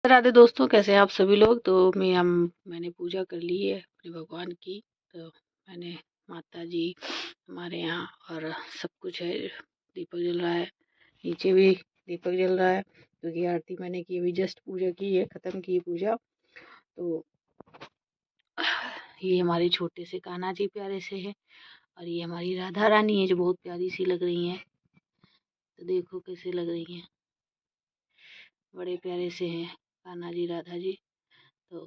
राधे दोस्तों, कैसे हैं आप सभी लोग। तो मैंने पूजा कर ली है अपने भगवान की। तो मैंने माता जी हमारे यहाँ और सब कुछ है। दीपक जल रहा है, नीचे भी दीपक जल रहा है क्योंकि आरती मैंने की, अभी जस्ट पूजा की है, ख़त्म की पूजा। तो ये हमारे छोटे से कान्हा जी प्यारे से है और ये हमारी राधा रानी है जो बहुत प्यारी सी लग रही हैं। तो देखो कैसे लग रही हैं, बड़े प्यारे से हैं कान्हा जी राधा जी। तो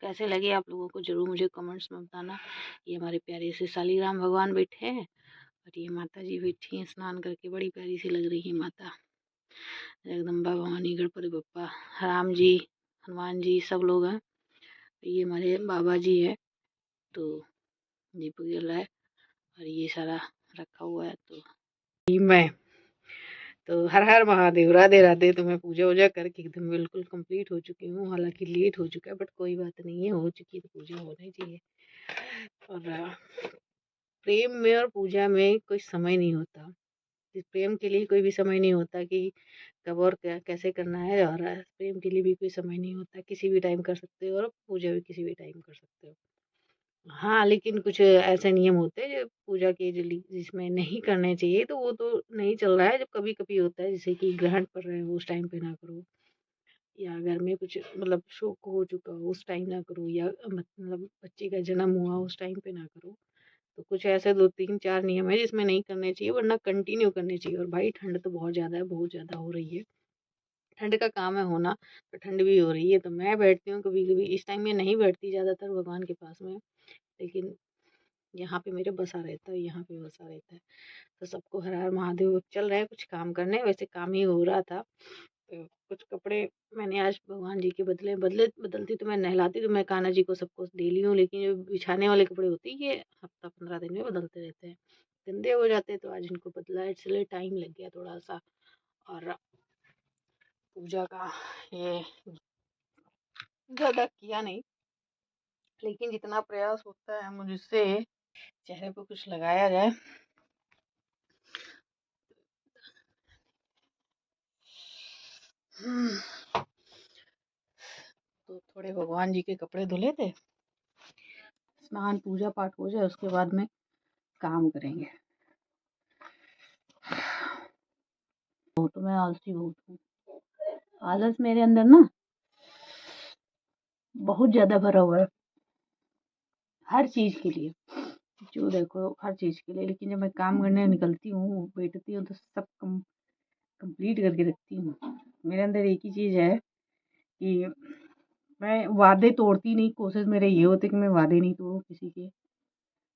कैसे लगे आप लोगों को ज़रूर मुझे कमेंट्स में बताना। ये हमारे प्यारे से शालीग्राम भगवान बैठे हैं और ये माता जी बैठी हैं स्नान करके, बड़ी प्यारी सी लग रही है माता। जगदम्बा भवानी, गणपति बप्पा, राम जी, हनुमान जी, सब लोग हैं। ये हमारे बाबा जी है। तो दीपक जल रहा है और ये सारा रखा हुआ है। तो मैं तो हर हर महादेव, राधे राधे। तो मैं पूजा वूजा करके एकदम बिल्कुल कंप्लीट हो चुकी हूँ, हालांकि लेट हो चुका है बट कोई बात नहीं है, हो चुकी है तो पूजा होनी चाहिए। और प्रेम में और पूजा में कोई समय नहीं होता। इस प्रेम के लिए कोई भी समय नहीं होता कि कब और क्या कैसे करना है, और प्रेम के लिए भी कोई समय नहीं होता, किसी भी टाइम कर सकते हो और पूजा भी किसी भी टाइम कर सकते हो। हाँ, लेकिन कुछ ऐसे नियम होते हैं जो पूजा के जिसमें नहीं करने चाहिए, तो वो तो नहीं चल रहा है। जब कभी-कभी होता है जैसे कि ग्रहण पड़ रहे हो उस टाइम पे ना करो, या घर में कुछ मतलब शोक हो चुका हो उस टाइम ना करो, या मतलब बच्चे का जन्म हुआ उस टाइम पे ना करो। तो कुछ ऐसे 2, 3, 4 नियम है जिसमें नहीं करने चाहिए, वरना कंटिन्यू करने चाहिए। और भाई ठंड तो बहुत ज़्यादा है, बहुत ज़्यादा हो रही है। ठंड का काम है होना, तो ठंड भी हो रही है। तो मैं बैठती हूँ कभी-कभी, इस टाइम में नहीं बैठती ज़्यादातर भगवान के पास में, लेकिन यहाँ पे मेरे बसा रहता है, यहाँ पे बसा रहता है। तो सबको हर हर महादेव। चल रहे हैं कुछ काम करने, वैसे काम ही हो रहा था। तो कुछ कपड़े मैंने आज भगवान जी के बदलती तो मैं नहलाती तो मैं कान्हा जी को सबको डेली हूँ, लेकिन जो बिछाने वाले कपड़े होते हैं ये हफ्ता 15 दिन में बदलते रहते हैं, गंदे हो जाते हैं। तो आज इनको बदला, इसलिए टाइम लग गया थोड़ा सा। और पूजा का ये ज़्यादा किया नहीं, लेकिन जितना प्रयास होता है मुझसे चेहरे पे कुछ लगाया जाए। तो थोड़े भगवान जी के कपड़े धुले थे, स्नान पूजा पाठ हो जाए उसके बाद में काम करेंगे। तो मैं आलसी बहुत हूँ, आलस मेरे अंदर ना बहुत ज़्यादा भरा हुआ है, हर चीज़ के लिए, जो देखो हर चीज़ के लिए। लेकिन जब मैं काम करने निकलती हूँ, बैठती हूँ, तो सब कंप्लीट करके रखती हूँ। मेरे अंदर एक ही चीज़ है कि मैं वादे तोड़ती नहीं। कोशिश मेरे ये होती है कि मैं वादे नहीं तोड़ूँ किसी के।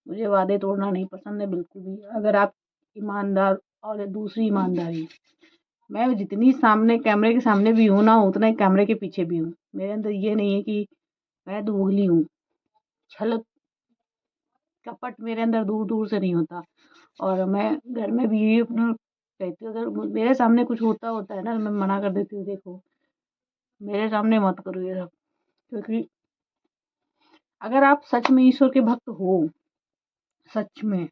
मुझे वादे तोड़ना नहीं पसंद है बिल्कुल भी। अगर आप ईमानदार, और दूसरी ईमानदारी, मैं जितनी सामने कैमरे के सामने भी हूँ ना, उतना ही कैमरे के पीछे भी हूँ। मेरे अंदर ये नहीं है कि मैं दोगली हूँ, छल कपट मेरे अंदर दूर दूर से नहीं होता। और मैं घर में भी अपना कहती हूँ, अगर मेरे सामने कुछ होता है ना, मैं मना कर देती हूँ, देखो मेरे सामने मत करो ये सब। क्योंकि अगर आप सच में ईश्वर के भक्त हो, सच में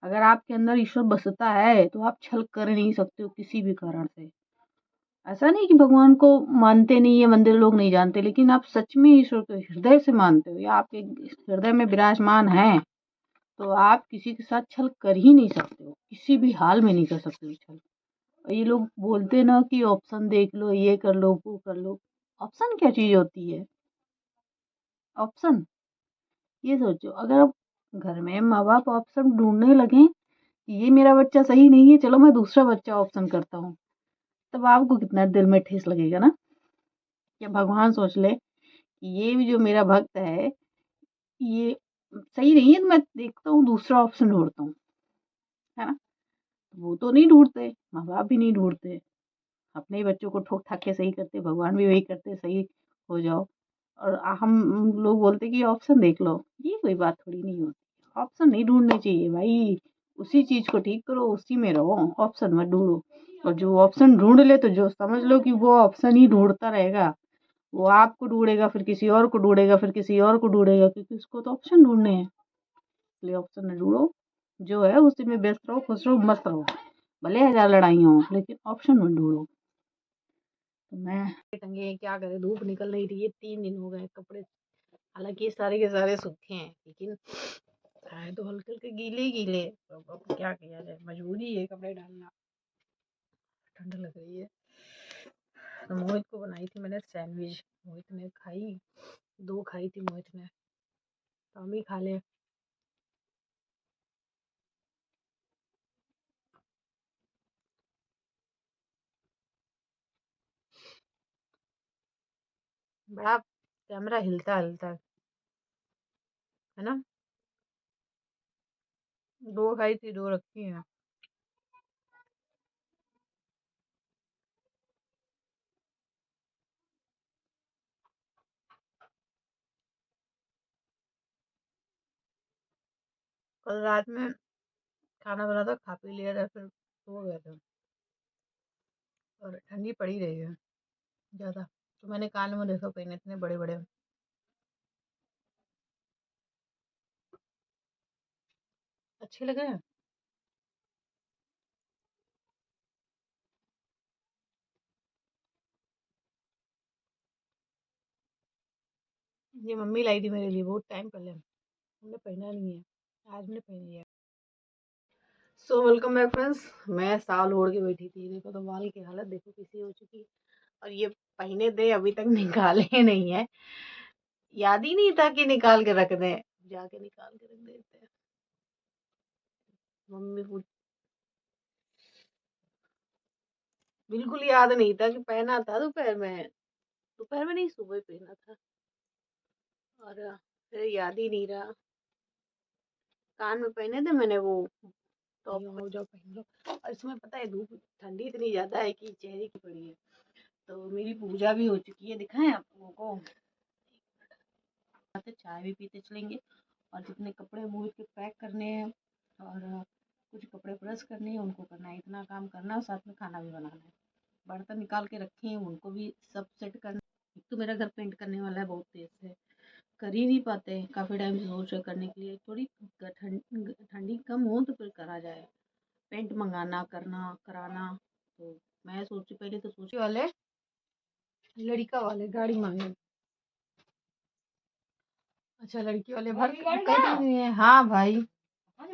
अगर आपके अंदर ईश्वर बसता है, तो आप छल कर नहीं सकते हो किसी भी कारण से। ऐसा नहीं कि भगवान को मानते नहीं है, मंदिर लोग नहीं जानते, लेकिन आप सच में ईश्वर को हृदय से मानते हो या आपके हृदय में विराजमान है, तो आप किसी के साथ छल कर ही नहीं सकते हो, किसी भी हाल में नहीं कर सकते हो छल। और ये लोग बोलते ना कि ऑप्शन देख लो, ये कर लो, वो कर लो। ऑप्शन क्या चीज़ होती है? ऑप्शन, ये सोचो, अगर आप घर में माँ बाप ऑप्शन ढूंढने लगे कि ये मेरा बच्चा सही नहीं है, चलो मैं दूसरा बच्चा ऑप्शन करता हूँ, तब आपको कितना दिल में ठेस लगेगा ना। या भगवान सोच ले कि ये भी जो मेरा भक्त है, ये सही नहीं है, तो मैं देखता हूँ दूसरा ऑप्शन ढूंढता हूँ, है ना। वो तो नहीं ढूंढते, माँ बाप भी नहीं ढूंढते, अपने ही बच्चों को ठोक ठाक के सही करते, भगवान भी वही करते, सही हो जाओ। और हम लोग बोलते कि ऑप्शन देख लो, ये कोई बात थोड़ी नहीं होती। ऑप्शन नहीं ढूंढने चाहिए भाई, उसी चीज को ठीक करो, उसी में रहो, ऑप्शन मत ढूंढो। और जो ऑप्शन ढूंढ ले, तो जो समझ लो कि वो ऑप्शन ही ढूंढता रहेगा, वो आपको ढूंढेगा, फिर किसी और को ढूंढेगा, फिर किसी और को ढूंढेगा, क्योंकि उसको तो ऑप्शन ढूंढने हैं। इसलिए ऑप्शन न ढूंढो, जो है उसी में व्यस्त रहो, खुश रहो, मस्त रहो। भले 1000 लड़ाई हो, लेकिन ऑप्शन मत ढूंढो। तो मैं टंगे क्या करे, धूप निकल नहीं रही है, 3 दिन हो गए कपड़े, हालांकि सारे के सारे सूखे हैं लेकिन है तो हल्के हल्के गीले ही गीले। अब क्या किया जाए, मजबूरी है कपड़े डालना। ठंड लग रही है। तो मोहित को बनाई थी मैंने सैंडविच, मोहित ने खाई, 2 खाई थी मोहित ने, तो हम ही खा ले। बड़ा कैमरा हिलता हिलता है ना। 2 खाई थी, 2 रखी है। कल रात में खाना बना था, खा पी लिया था, फिर सो गए थे और ठंडी पड़ी रही है ज्यादा। तो मैंने कान में देखो पहने इतने बड़े बड़े, अच्छे लग रहे हैं। ये मम्मी लाई थी मेरे लिए बहुत टाइम पहले, हमने पहना नहीं है, आज मैंने पहन लिया। So welcome back friends. मैं साल ओढ़ के बैठी थी, देखो तो बाल की हालत देखो कैसी हो चुकी है। और ये पहने थे अभी तक निकाले नहीं है, याद ही नहीं था कि निकाल के रख दें, जाके निकाल के रख देते हैं। मम्मी पूछ, बिल्कुल याद नहीं था कि पहना था दोपहर में, दोपहर में नहीं सुबह पहना था, और फिर याद ही नहीं रहा। कान में पहने थे मैंने वो टॉप, हो जाओ पहन लो। और इसमें पता है धूप ठंडी इतनी ज्यादा है कि चेहरे की पड़ी है। तो मेरी पूजा भी हो चुकी है, दिखाएं आप लोगों को, चाय भी पीते चलेंगे। और जितने कपड़े मोहित के पैक करने हैं और कुछ कपड़े प्रेस करने हैं उनको करना है, इतना काम करना है, साथ में खाना भी बनाना है। बर्तन निकाल के रखे हैं, उनको भी सब सेट करना। एक तो मेरा घर पेंट करने वाला है बहुत तेज से, कर ही नहीं पाते, काफ़ी टाइम से सोच रहे करने के लिए, थोड़ी ठंडी कम हो तो फिर करा जाए, पेंट मंगाना करना कराना। तो मैं सोची, पहले तो सोचे वाले लड़का वाले गाड़ी मांगे, अच्छा लड़की वाले भर कर दिए हैं। हाँ भाई, पैर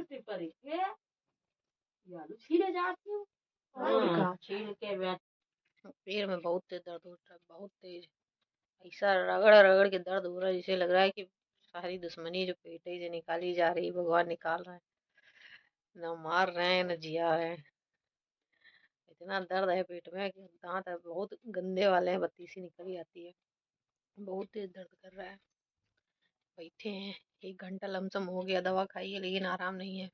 में बहुत तेज दर्द हो रहा है, बहुत तेज, ऐसा रगड़ रगड़ के दर्द हो रहा है जैसे लग रहा है कि सारी दुश्मनी जो पेट से निकाली जा रही, भगवान निकाल रहे हैं, न मार रहे हैं न जिया रहे हैं। इतना दर्द है पेट में कि दांत है बहुत गंदे वाले हैं, बत्ती सी निकल आती है, बहुत तेज दर्द कर रहा है। बैठे हैं, 1 घंटा लमसम हो गया, दवा खाई है लेकिन आराम नहीं है।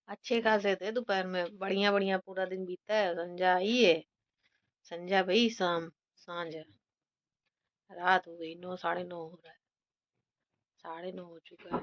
अच्छे खासे थे दोपहर में, बढ़िया बढ़िया पूरा दिन बीता है, संजा आई है, संजा भाई शाम, सांझ, रात हो गई, 9 साढ़े 9 हो रहा है, 9:30 हो चुका है।